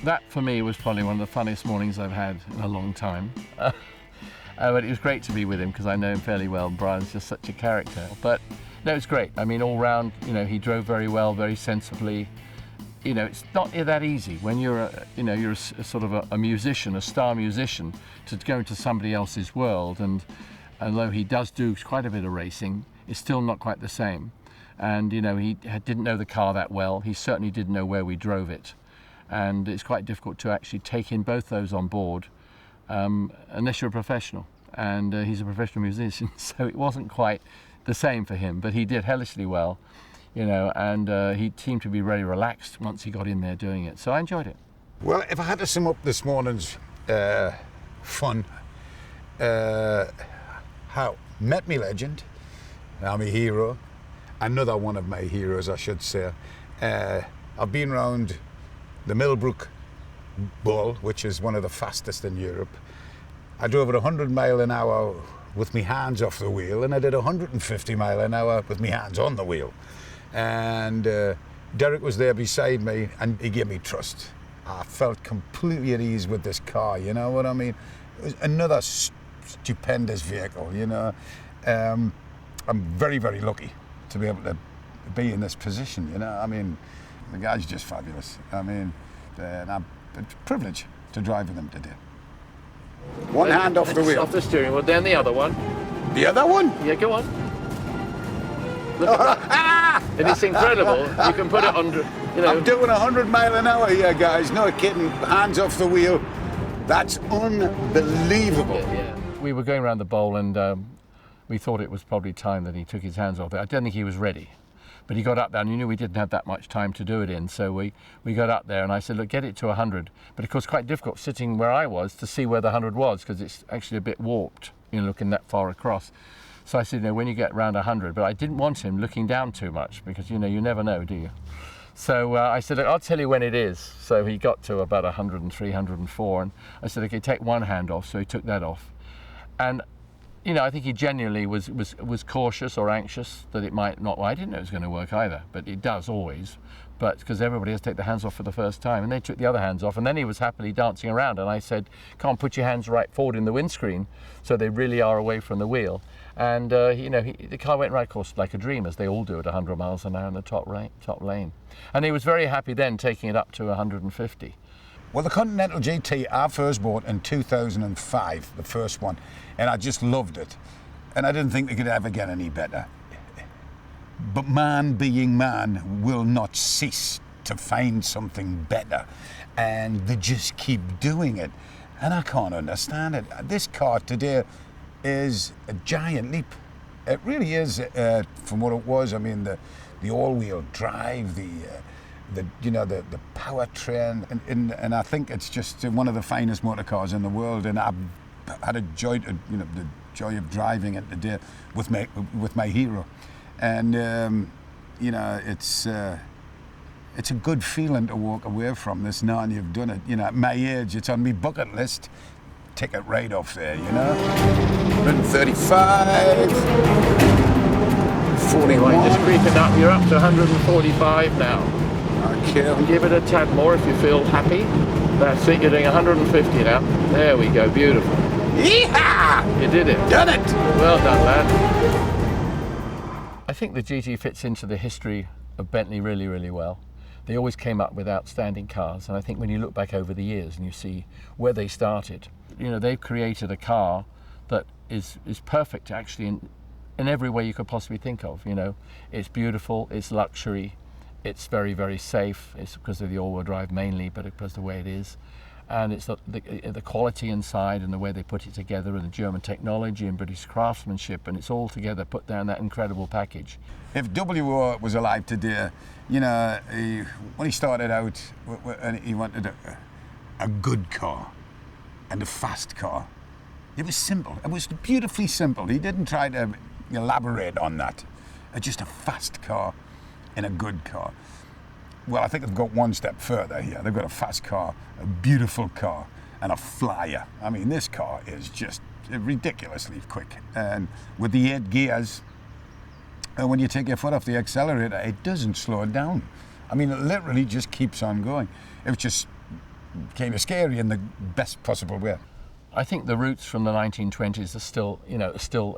That for me was probably one of the funniest mornings I've had in a long time. But it was great to be with him because I know him fairly well. Brian's just such a character. But no, it's great. I mean, all round, you know, he drove very well, very sensibly. You know, it's not that easy when you're a sort of a musician, a star musician, to go into somebody else's world. And although he does do quite a bit of racing, it's still not quite the same. And you know, he didn't know the car that well. He certainly didn't know where we drove it, and it's quite difficult to actually take in both those on board unless you're a professional. And he's a professional musician, so it wasn't quite the same for him. But he did hellishly well. You know, and he seemed to be very relaxed once he got in there doing it. So I enjoyed it. Well, if I had to sum up this morning's fun, how met me legend, I'm a hero, another one of my heroes, I should say. I've been round the Millbrook Bull, which is one of the fastest in Europe. I drove at 100 mile an hour with my hands off the wheel, and I did 150 mile an hour with my hands on the wheel. And Derek was there beside me, and he gave me trust. I felt completely at ease with this car, you know what I mean? It was another stupendous vehicle, you know. I'm very, very lucky to be able to be in this position, you know. I mean, the guy's just fabulous. I mean, and I'm a privilege to drive with him today. One hand off the wheel. Off the steering wheel, then the other one. The other one? Yeah, go on. Look at that. And it's incredible. You can put it on, you know. I'm doing 100 mile an hour here, guys. No kidding. Hands off the wheel. That's unbelievable. Yeah. We were going around the bowl, and we thought it was probably time that he took his hands off it. I don't think he was ready. But he got up there, and he knew we didn't have that much time to do it in. So we got up there, and I said, look, get it to 100. But of course, quite difficult sitting where I was to see where the 100 was, because it's actually a bit warped, you know, looking that far across. So I said, you know, when you get around 100, but I didn't want him looking down too much because, you know, you never know, do you? So I said, I'll tell you when it is. So he got to about 103, 104, and I said, okay, take one hand off. So he took that off. And, you know, I think he genuinely was cautious or anxious that it might not. Well, I didn't know it was going to work either, but it does always. But because everybody has to take the hands off for the first time, and they took the other hands off, and then he was happily dancing around, and I said, come on, put your hands right forward in the windscreen so they really are away from the wheel. And you know, the car went right, of course, like a dream, as they all do at 100 miles an hour in the top lane. And he was very happy then, taking it up to 150. Well, the Continental GT I first bought in 2005, the first one, and I just loved it. And I didn't think they could ever get any better. But man being man will not cease to find something better, and they just keep doing it. And I can't understand it. This car today is a giant leap. It really is from what it was. I mean, the all-wheel drive, the powertrain, and I think it's just one of the finest motor cars in the world. And I've had the joy of driving it today with my hero. And you know, it's a good feeling to walk away from this now, and you've done it. You know, at my age, it's on my bucket list. Tick it right off there, you know. 135, 41. Right, just creeping up. You're up to 145 now. Okay. And give it a tad more if you feel happy. That's it. You're doing 150 now. There we go. Beautiful. Yeehaw! You did it. Done it. Well done, lad. I think the GT fits into the history of Bentley really, really well. They always came up with outstanding cars, and I think when you look back over the years and you see where they started, you know, they've created a car that is perfect actually in every way you could possibly think of. You know, it's beautiful, it's luxury, it's very, very safe. It's because of the all-wheel drive mainly, but because of the way it is. And it's the quality inside and the way they put it together, and the German technology and British craftsmanship, and it's all together put down that incredible package. If WO was alive today, you know, when he started out, he wanted a good car and a fast car. It was simple. It was beautifully simple. He didn't try to elaborate on that. Just a fast car and a good car. Well, I think they've got one step further here. They've got a fast car, a beautiful car, and a flyer. I mean, this car is just ridiculously quick. And with the 8 gears, when you take your foot off the accelerator, it doesn't slow down. I mean, it literally just keeps on going. It was just kind of scary in the best possible way. I think the roots from the 1920s are still, still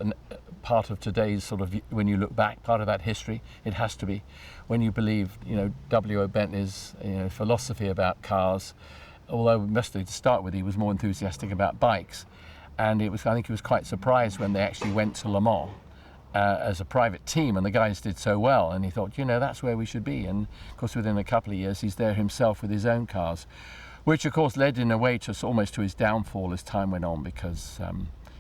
part of today's sort of, when you look back, part of that history. It has to be. When you believe, W.O. Bentley's philosophy about cars, although mostly to start with, he was more enthusiastic about bikes. And I think he was quite surprised when they actually went to Le Mans as a private team, and the guys did so well. And he thought, that's where we should be. And of course, within a couple of years, he's there himself with his own cars, which of course led in a way to almost to his downfall as time went on, because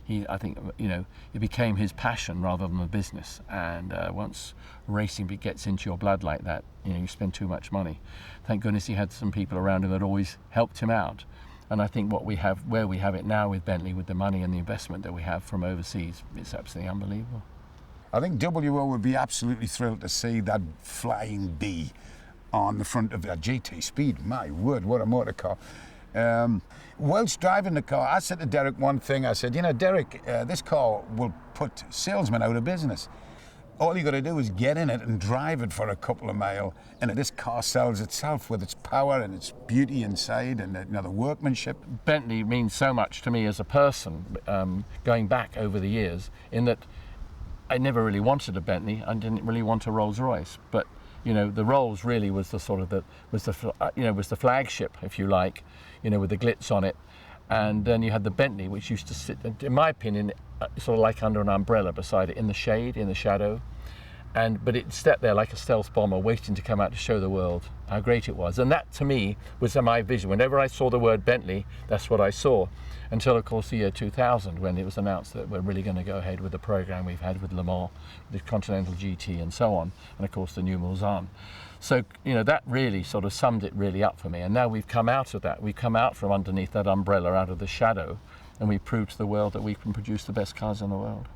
it became his passion rather than a business. And once racing gets into your blood like that, you spend too much money. Thank goodness he had some people around him that always helped him out. And I think where we have it now with Bentley, with the money and the investment that we have from overseas, it's absolutely unbelievable. I think WO would be absolutely thrilled to see that flying bee on the front of that GT Speed. My word, what a motor car. Whilst driving the car, I said to Derek one thing. I said, Derek, this car will put salesmen out of business. All you got to do is get in it and drive it for a couple of miles, and this car sells itself with its power and its beauty inside and the workmanship. Bentley means so much to me as a person, going back over the years, in that I never really wanted a Bentley. I didn't really want a Rolls Royce, but the Rolls really was the sort of was the flagship, if you like, with the glitz on it. And then you had the Bentley, which used to sit, in my opinion, sort of like under an umbrella beside it, in the shade, in the shadow. But it sat there like a stealth bomber, waiting to come out to show the world how great it was. And that, to me, was my vision. Whenever I saw the word Bentley, that's what I saw. Until, of course, the year 2000, when it was announced that we're really going to go ahead with the program we've had with Le Mans, the Continental GT, and so on. And, of course, the new Mulsanne. So, that really sort of summed it really up for me. And now we've come out of that. We've come out from underneath that umbrella, out of the shadow, and we've proved to the world that we can produce the best cars in the world.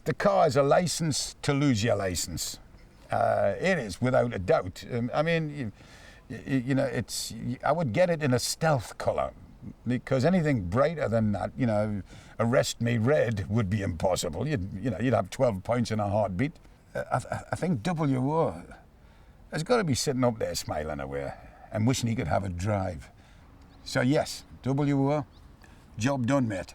The car is a license to lose your license. It is, without a doubt. I mean, I would get it in a stealth colour, because anything brighter than that, arrest me red would be impossible. You'd have 12 points in a heartbeat. I think WO has got to be sitting up there smiling away and wishing he could have a drive. So yes, WO, job done, mate.